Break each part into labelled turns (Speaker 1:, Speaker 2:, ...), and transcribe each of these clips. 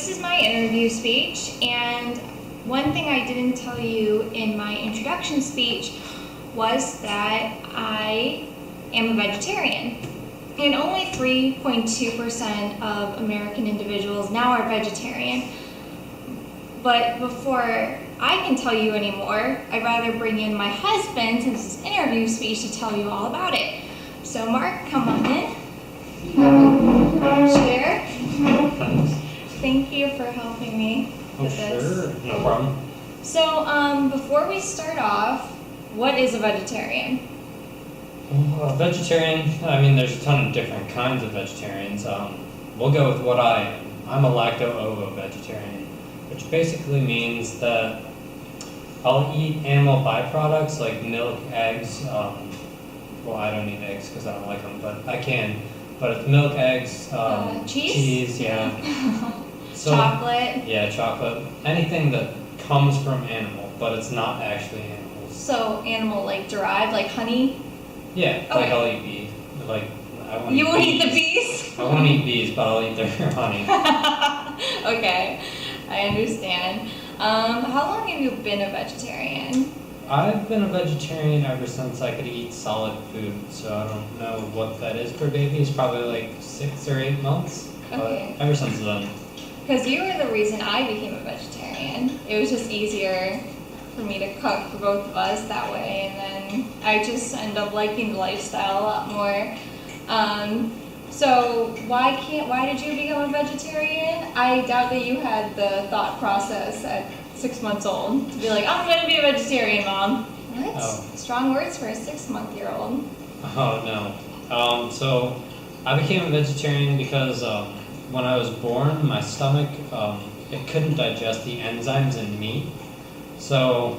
Speaker 1: this is my interview speech, and one thing I didn't tell you in my introduction speech was that I am a vegetarian. And only 3.2% of American individuals now are vegetarian. But before I can tell you anymore, I'd rather bring in my husband, since it's an interview speech, to tell you all about it. So Mark, come on in. Have a chair. Thank you for helping me with this.
Speaker 2: Sure, no problem.
Speaker 1: So before we start off, what is a vegetarian?
Speaker 2: Vegetarian, I mean, there's a ton of different kinds of vegetarians. We'll go with what I am. I'm a lacto-ovo vegetarian, which basically means that I'll eat animal byproducts like milk, eggs. Well, I don't eat eggs because I don't like them, but I can. But it's milk, eggs, cheese, yeah. So,
Speaker 1: chocolate.
Speaker 2: Yeah, chocolate. Anything that comes from animal, but it's not actually animals.
Speaker 1: So animal like derived, like honey?
Speaker 2: Yeah,
Speaker 1: Okay.
Speaker 2: like I'll eat bees. Like I won't
Speaker 1: You
Speaker 2: eat
Speaker 1: won't
Speaker 2: bees.
Speaker 1: eat the bees?
Speaker 2: I won't eat bees, but I'll eat their honey.
Speaker 1: Okay, I understand. How long have you been a vegetarian?
Speaker 2: I've been a vegetarian ever since I could eat solid food, so I don't know what that is for babies. Probably like 6 or 8 months.
Speaker 1: Okay.
Speaker 2: But ever since then.
Speaker 1: Because you were the reason I became a vegetarian. It was just easier for me to cook for both of us that way, and then I just ended up liking the lifestyle a lot more. So why did you become a vegetarian? I doubt that you had the thought process at 6 months old to be like, I'm going to be a vegetarian, Mom. What?
Speaker 2: Oh.
Speaker 1: Strong words for a 6-month-old.
Speaker 2: Oh no. So I became a vegetarian because when I was born, my stomach it couldn't digest the enzymes in meat. So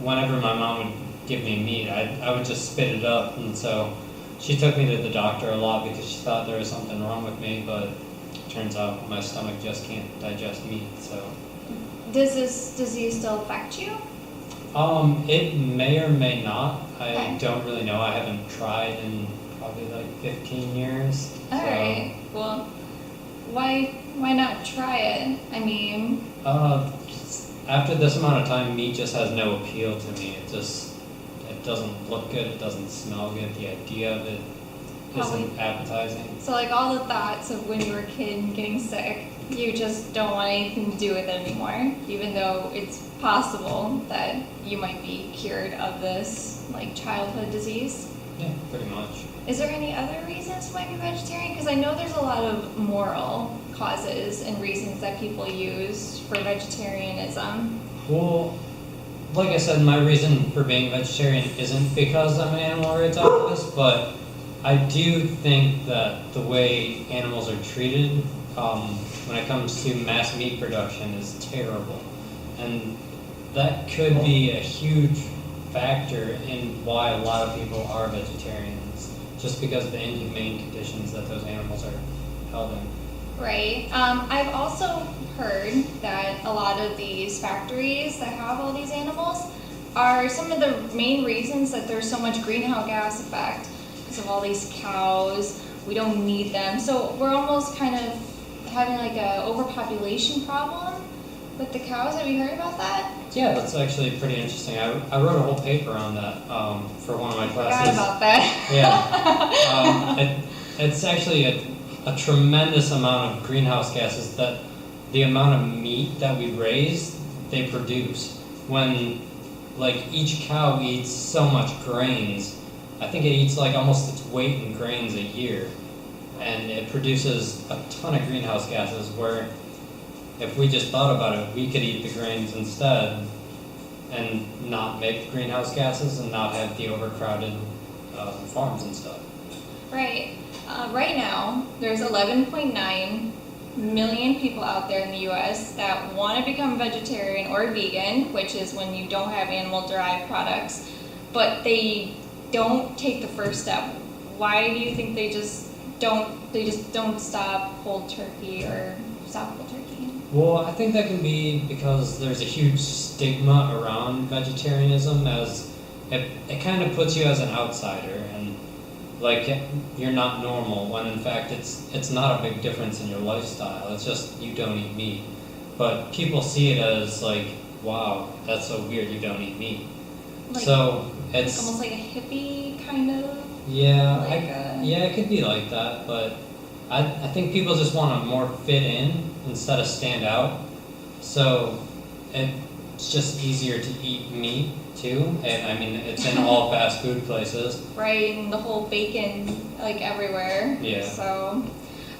Speaker 2: whenever my mom would give me meat, I would just spit it up, and so she took me to the doctor a lot because she thought there was something wrong with me, but it turns out my stomach just can't digest meat. So
Speaker 1: Does disease still affect you?
Speaker 2: it may or may not.
Speaker 1: Okay.
Speaker 2: I don't really know. I haven't tried in probably like 15 years.
Speaker 1: All right. Well, why not try it? I mean,
Speaker 2: After this amount of time, meat just has no appeal to me. It doesn't look good. It doesn't smell good. The idea of it isn't appetizing.
Speaker 1: so like all the thoughts of when you were a kid and getting sick, you just don't want anything to do with it anymore, even though it's possible that you might be cured of this like childhood disease.
Speaker 2: Yeah, pretty much.
Speaker 1: Is there any other reasons you might be vegetarian? Because I know there's a lot of moral causes and reasons that people use for vegetarianism.
Speaker 2: Well, like I said, my reason for being a vegetarian isn't because I'm an animal rights activist, but I do think that the way animals are treated when it comes to mass meat production is terrible. And that could be a huge factor in why a lot of people are vegetarians, just because of the inhumane conditions that those animals are held in.
Speaker 1: Right. I've also heard that a lot of these factories that have all these animals are some of the main reasons that there's so much greenhouse gas effect because of all these cows. We don't need them. So we're almost kind of having like a overpopulation problem with the cows. Have you heard about that?
Speaker 2: Yeah, that's actually pretty interesting. I wrote a whole paper on that for one of my
Speaker 1: I forgot
Speaker 2: classes.
Speaker 1: about that.
Speaker 2: Yeah. It's actually a tremendous amount of greenhouse gases that the amount of meat that we raise, they produce. When like each cow eats so much grains, I think it eats like almost its weight in grains a year. And it produces a ton of greenhouse gases where if we just thought about it, we could eat the grains instead and not make greenhouse gases and not have the overcrowded farms and stuff.
Speaker 1: Right. Right now, there's 11.9 million people out there in the U.S. that want to become vegetarian or vegan, which is when you don't have animal-derived products, but they don't take the first step. Why do you think they just don't stop cold turkey or stop cold turkey?
Speaker 2: Well, I think that can be because there's a huge stigma around vegetarianism, as it kind of puts you as an outsider and like you're not normal, when in fact it's not a big difference in your lifestyle. It's just you don't eat meat. but people see it as like, wow, that's so weird, you don't eat meat.
Speaker 1: Like,
Speaker 2: So
Speaker 1: like
Speaker 2: it's
Speaker 1: almost like a hippie kind of.
Speaker 2: yeah,
Speaker 1: like
Speaker 2: yeah, it could be like that, but I think people just want to more fit in instead of stand out. So it's just easier to eat meat too. And I mean, it's in all fast food places.
Speaker 1: Right, and the whole bacon like everywhere.
Speaker 2: Yeah.
Speaker 1: So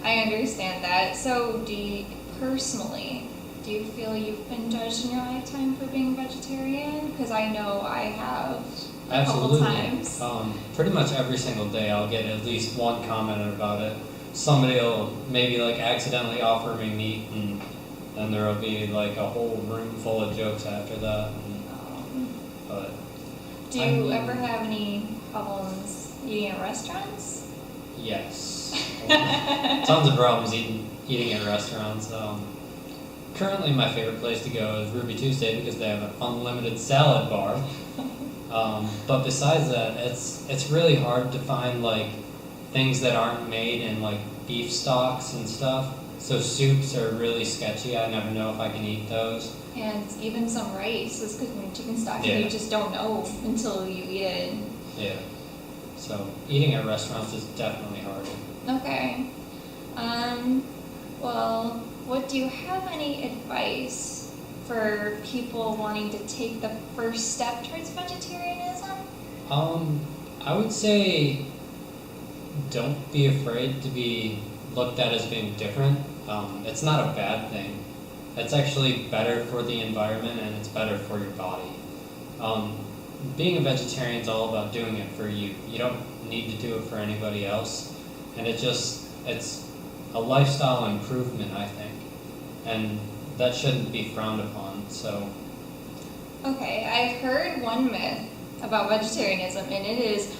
Speaker 1: I understand that. So personally, do you feel you've been judged in your lifetime for being vegetarian? Because I know I have a couple times.
Speaker 2: Pretty much every single day I'll get at least one comment about it. Somebody will maybe like accidentally offer me meat, and then there will be like a whole room full of jokes after that. But
Speaker 1: do you ever have any problems eating at restaurants?
Speaker 2: Yes. Tons of problems eating at restaurants. Currently my favorite place to go is Ruby Tuesday because they have an unlimited salad bar. But besides that, it's really hard to find like things that aren't made in like beef stocks and stuff. So soups are really sketchy. I never know if I can eat those.
Speaker 1: And even some rice is cooked in chicken stock,
Speaker 2: Yeah.
Speaker 1: and you just don't know until you eat it.
Speaker 2: Yeah. So eating at restaurants is definitely harder.
Speaker 1: Okay. Well, what do you have any advice for people wanting to take the first step towards vegetarianism?
Speaker 2: I would say don't be afraid to be looked at as being different. It's not a bad thing. It's actually better for the environment and it's better for your body. Being a vegetarian is all about doing it for you. You don't need to do it for anybody else. And it's a lifestyle improvement, I think. And that shouldn't be frowned upon, so.
Speaker 1: Okay, I've heard one myth about vegetarianism, and it is,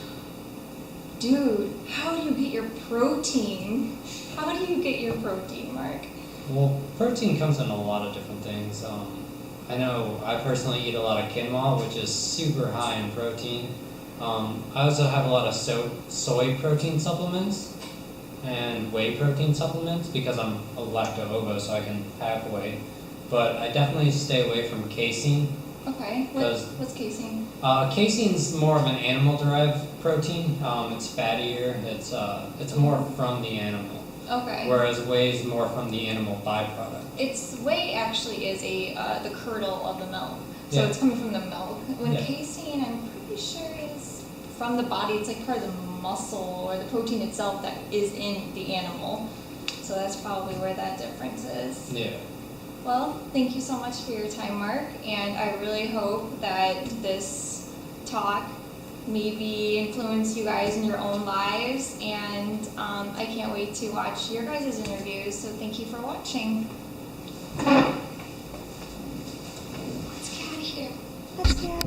Speaker 1: dude, how do you get your protein? How do you get your protein, Mark?
Speaker 2: Well, protein comes in a lot of different things. I know I personally eat a lot of quinoa, which is super high in protein. I also have a lot of soy protein supplements and whey protein supplements because I'm a lacto-ovo, so I can have whey. But I definitely stay away from casein.
Speaker 1: Okay, what's casein?
Speaker 2: Casein's more of an animal-derived protein. It's fattier. It's more from the animal.
Speaker 1: Okay.
Speaker 2: Whereas whey is more from the animal byproduct.
Speaker 1: Whey actually is the curdle of the milk, so
Speaker 2: Yeah.
Speaker 1: it's coming from the milk. When
Speaker 2: Yeah.
Speaker 1: casein, I'm pretty sure is from the body. It's like part of the muscle or the protein itself that is in the animal. So that's probably where that difference is.
Speaker 2: Yeah.
Speaker 1: Well, thank you so much for your time, Mark, and I really hope that this talk maybe influence you guys in your own lives, and I can't wait to watch your guys' interviews, so thank you for watching. Let's get out of here.